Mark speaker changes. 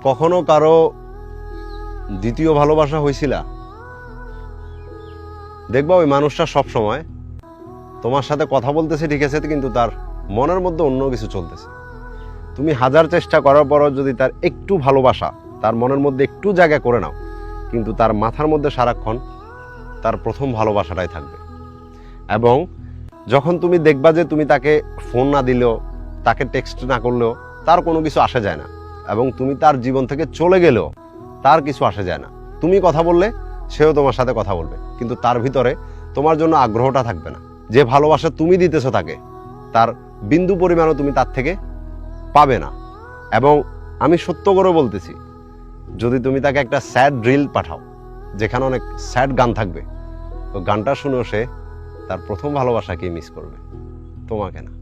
Speaker 1: কখনো কারো দ্বিতীয় ভালোবাসা হয়েছিল? দেখবা ওই মানুষটা সব সময় তোমার সাথে কথা বলতেছে ঠিক আছে, কিন্তু তার মনের মধ্যে অন্য কিছু চলতেছে। তুমি হাজার চেষ্টা করার পরও যদি তার একটু ভালোবাসা তার মনের মধ্যে একটু জায়গা করে নাও, কিন্তু তার মাথার মধ্যে সারাক্ষণ তার প্রথম ভালোবাসাটাই থাকবে। এবং যখন তুমি দেখবা যে তুমি তাকে ফোন না দিলেও, তাকে টেক্সট না করলেও তার কোনো কিছু আসে যায় না, এবং তুমি তার জীবন থেকে চলে গেলেও তার কিছু আসে যায় না, তুমি কথা বললে সেও তোমার সাথে কথা বলবে, কিন্তু তার ভিতরে তোমার জন্য আগ্রহটা থাকবে না। যে ভালোবাসা তুমি দিতেছো তাকে, তার বিন্দু পরিমাণও তুমি তার থেকে পাবে না। এবং আমি সত্য করে বলতেছি, যদি তুমি তাকে একটা স্যাড রিল পাঠাও যেখানে অনেক স্যাড গান থাকবে, তো গানটা শুনেও সে তার প্রথম ভালোবাসাকেই মিস করবে, তোমাকে না।